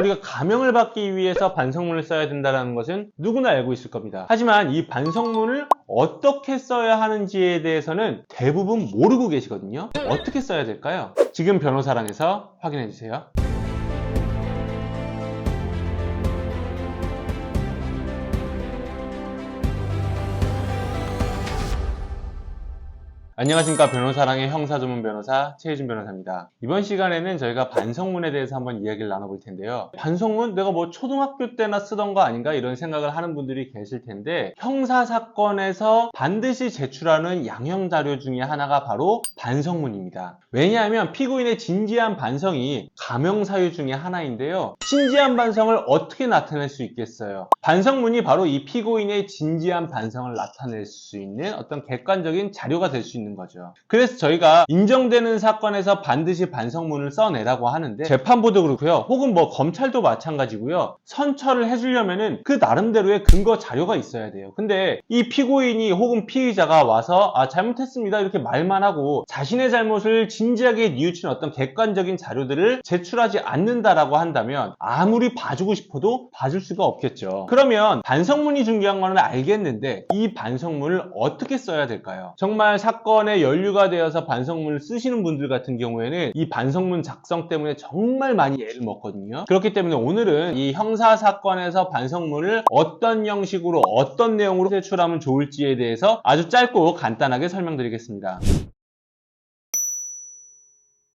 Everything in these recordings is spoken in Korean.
우리가 감형을 받기 위해서 반성문을 써야 된다는 것은 누구나 알고 있을 겁니다. 하지만 이 반성문을 어떻게 써야 하는지에 대해서는 대부분 모르고 계시거든요. 어떻게 써야 될까요? 지금 변호사랑에서 확인해 주세요. 안녕하십니까. 변호사랑의 형사전문 변호사 최희준 변호사입니다. 이번 시간에는 저희가 반성문에 대해서 한번 이야기를 나눠볼 텐데요. 반성문? 내가 뭐 초등학교 때나 쓰던 거 아닌가 이런 생각을 하는 분들이 계실 텐데, 형사사건에서 반드시 제출하는 양형자료 중에 하나가 바로 반성문입니다. 왜냐하면 피고인의 진지한 반성이 감형사유 중에 하나인데요. 진지한 반성을 어떻게 나타낼 수 있겠어요? 반성문이 바로 이 피고인의 진지한 반성을 나타낼 수 있는 어떤 객관적인 자료가 될 수 있는 거죠. 그래서 저희가 인정되는 사건에서 반드시 반성문을 써내라고 하는데, 재판부도 그렇고요, 혹은 뭐 검찰도 마찬가지고요, 선처를 해주려면은 그 나름대로의 근거 자료가 있어야 돼요. 근데 이 피고인이 혹은 피의자가 와서 잘못했습니다 이렇게 말만 하고 자신의 잘못을 진지하게 뉘우치는 어떤 객관적인 자료들을 제출하지 않는다라고 한다면 아무리 봐주고 싶어도 봐줄 수가 없겠죠. 그러면 반성문이 중요한 거는 알겠는데 이 반성문을 어떻게 써야 될까요? 정말 사건에 연루가 되어서 반성문을 쓰시는 분들 같은 경우에는 이 반성문 작성 때문에 정말 많이 애를 먹거든요. 그렇기 때문에 오늘은 이 형사사건에서 반성문을 어떤 형식으로 어떤 내용으로 제출하면 좋을지에 대해서 아주 짧고 간단하게 설명드리겠습니다.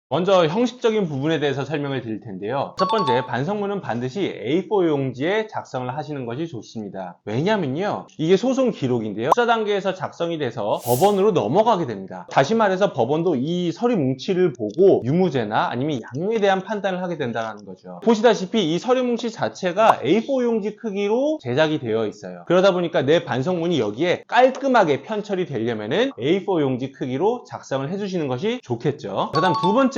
먼저 형식적인 부분에 대해서 설명을 드릴 텐데요. 첫 번째, 반성문은 반드시 A4 용지에 작성을 하시는 것이 좋습니다. 왜냐면요, 이게 소송 기록인데요, 수사 단계에서 작성이 돼서 법원으로 넘어가게 됩니다. 다시 말해서 법원도 이 서류 뭉치를 보고 유무죄나 아니면 양형에 대한 판단을 하게 된다는 거죠. 보시다시피 이 서류 뭉치 자체가 A4 용지 크기로 제작이 되어 있어요. 그러다 보니까 내 반성문이 여기에 깔끔하게 편철이 되려면은 A4 용지 크기로 작성을 해주시는 것이 좋겠죠. 그 다음 두 번째로는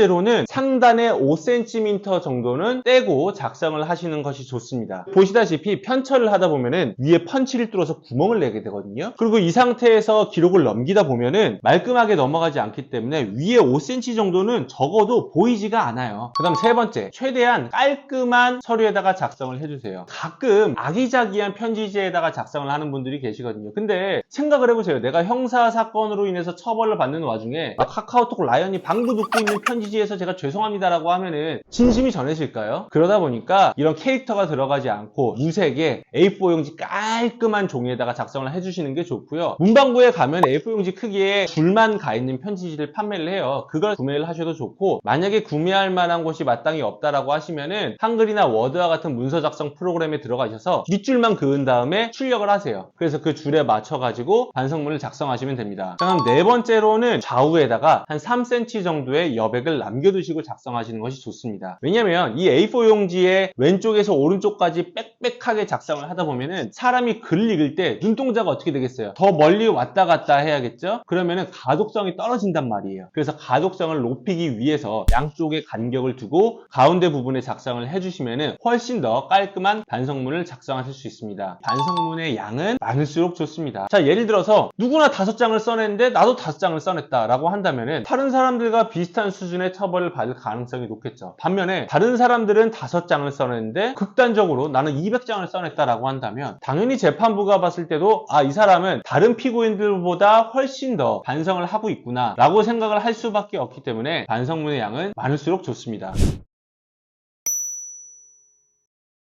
상단에 5cm 정도는 떼고 작성을 하시는 것이 좋습니다. 보시다시피 편철을 하다 보면은 위에 펀치를 뚫어서 구멍을 내게 되거든요. 그리고 이 상태에서 기록을 넘기다 보면은 말끔하게 넘어가지 않기 때문에 위에 5cm 정도는 적어도 보이지가 않아요. 그 다음 세 번째, 최대한 깔끔한 서류에다가 작성을 해주세요. 가끔 아기자기한 편지지에다가 작성을 하는 분들이 계시거든요. 근데 생각을 해보세요. 내가 형사사건으로 인해서 처벌을 받는 와중에 카카오톡 라이언이 방구 듣고 있는 편지지에서 제가 죄송합니다라고 하면은 진심이 전해질까요? 그러다 보니까 이런 캐릭터가 들어가지 않고 무색의 A4 용지 깔끔한 종이에다가 작성을 해주시는 게 좋고요. 문방구에 가면 A4 용지 크기의 줄만 가 있는 편지지를 판매를 해요. 그걸 구매를 하셔도 좋고, 만약에 구매할 만한 곳이 마땅히 없다라고 하시면은 한글이나 워드와 같은 문서 작성 프로그램에 들어가셔서 밑줄만 그은 다음에 출력을 하세요. 그래서 그 줄에 맞춰가지고 반성문을 작성하시면 됩니다. 그럼 네 번째로는 좌우에다가 한 3cm 정도의 여백을 남겨두시고 작성하시는 것이 좋습니다. 왜냐면 이 A4 용지의 왼쪽에서 오른쪽까지 빽빽하게 작성을 하다 보면은 사람이 글을 읽을 때 눈동자가 어떻게 되겠어요? 더 멀리 왔다 갔다 해야겠죠? 그러면은 가독성이 떨어진단 말이에요. 그래서 가독성을 높이기 위해서 양쪽에 간격을 두고 가운데 부분에 작성을 해주시면은 훨씬 더 깔끔한 반성문을 작성하실 수 있습니다. 반성문의 양은 많을수록 좋습니다. 자, 예를 들어서 누구나 5장을 써냈는데 나도 5장을 써냈다라고 한다면은 다른 사람들과 비슷한 수준의 처벌을 받을 가능성이 높겠죠. 반면에 다른 사람들은 5장을 써냈는데 극단적으로 나는 200장을 써냈다라고 한다면 당연히 재판부가 봤을 때도 이 사람은 다른 피고인들보다 훨씬 더 반성을 하고 있구나 라고 생각을 할 수밖에 없기 때문에 반성문의 양은 많을수록 좋습니다.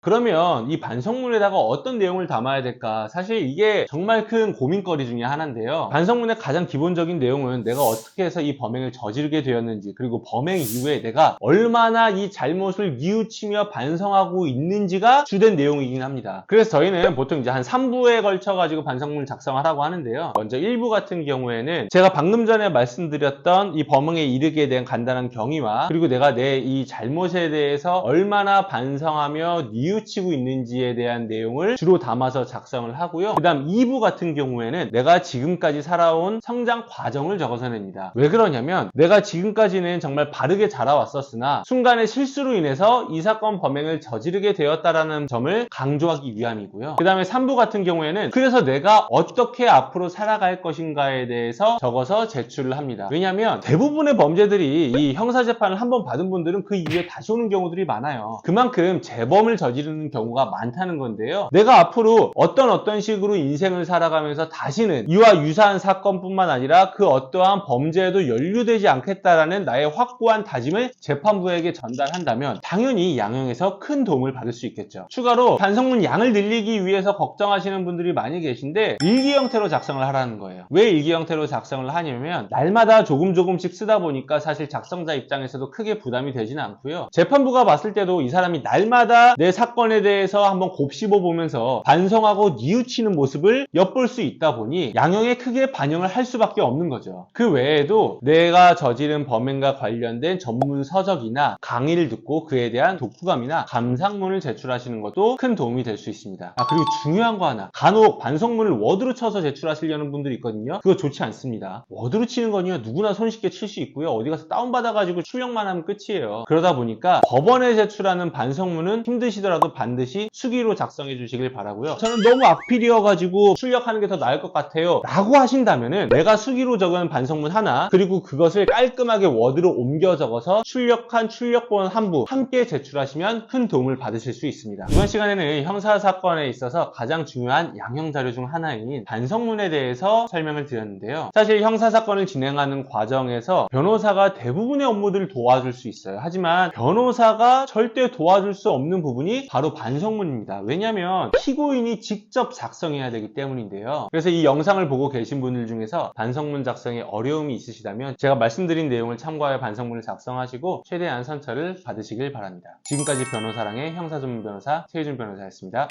그러면 이 반성문에다가 어떤 내용을 담아야 될까? 사실 이게 정말 큰 고민거리 중에 하나인데요. 반성문의 가장 기본적인 내용은 내가 어떻게 해서 이 범행을 저지르게 되었는지, 그리고 범행 이후에 내가 얼마나 이 잘못을 뉘우치며 반성하고 있는지가 주된 내용이긴 합니다. 그래서 저희는 보통 이제 한 3부에 걸쳐 가지고 반성문을 작성하라고 하는데요. 먼저 1부 같은 경우에는 제가 방금 전에 말씀드렸던 이 범행에 이르게 된 간단한 경위와, 그리고 내가 내 이 잘못에 대해서 얼마나 반성하며 뉘우치고 있는지에 대한 내용을 주로 담아서 작성을 하고요. 그 다음 2부 같은 경우에는 내가 지금까지 살아온 성장 과정을 적어서 냅니다. 왜 그러냐면 내가 지금까지는 정말 바르게 자라왔었으나 순간의 실수로 인해서 이 사건 범행을 저지르게 되었다라는 점을 강조하기 위함이고요. 그 다음에 3부 같은 경우에는 그래서 내가 어떻게 앞으로 살아갈 것인가에 대해서 적어서 제출을 합니다. 왜냐하면 대부분의 범죄들이 이 형사재판을 한번 받은 분들은 그 이후에 다시 오는 경우들이 많아요. 그만큼 재범을 저지르는 경우가 많다는 건데요. 내가 앞으로 어떤 식으로 인생을 살아가면서 다시는 이와 유사한 사건뿐만 아니라 그 어떠한 범죄에도 연루되지 않겠다라는 나의 확고한 다짐을 재판부에게 전달한다면 당연히 양형에서 큰 도움을 받을 수 있겠죠. 추가로 반성문 양을 늘리기 위해서 걱정하시는 분들이 많이 계신데 일기 형태로 작성을 하라는 거예요. 왜 일기 형태로 작성을 하냐면 날마다 조금씩 쓰다 보니까 사실 작성자 입장에서도 크게 부담이 되지는 않고요. 재판부가 봤을 때도 이 사람이 날마다 내 사건에 대해서 한번 곱씹어 보면서 반성하고 뉘우치는 모습을 엿볼 수 있다 보니 양형에 크게 반영을 할 수밖에 없는 거죠. 그 외에도 내가 저지른 범행과 관련된 전문 서적이나 강의를 듣고 그에 대한 독후감이나 감상문을 제출하시는 것도 큰 도움이 될 수 있습니다. 그리고 중요한 거 하나, 간혹 반성문을 워드로 쳐서 제출하시려는 분들이 있거든요. 그거 좋지 않습니다. 워드로 치는 거는요 누구나 손쉽게 칠 수 있고요. 어디 가서 다운받아가지고 출력만 하면 끝이에요. 그러다 보니까 법원에 제출하는 반성문은 힘드시더라도 반드시 수기로 작성해 주시길 바라고요. 저는 너무 악필이어가지고 출력하는 게 더 나을 것 같아요 라고 하신다면은 내가 수기로 적은 반성문 하나 그리고 그것을 깔끔하게 워드로 옮겨 적어서 출력한 출력본 한 부 함께 제출하시면 큰 도움을 받으실 수 있습니다. 이번 시간에는 형사사건에 있어서 가장 중요한 양형자료 중 하나인 반성문에 대해서 설명을 드렸는데요. 사실 형사사건을 진행하는 과정에서 변호사가 대부분의 업무들을 도와줄 수 있어요. 하지만 변호사가 절대 도와줄 수 없는 부분이 바로 반성문입니다. 왜냐하면 피고인이 직접 작성해야 되기 때문인데요. 그래서 이 영상을 보고 계신 분들 중에서 반성문 작성에 어려움이 있으시다면 제가 말씀드린 내용을 참고하여 반성문을 작성하시고 최대한 선처를 받으시길 바랍니다. 지금까지 변호사랑의 형사전문 변호사 최희준 변호사였습니다.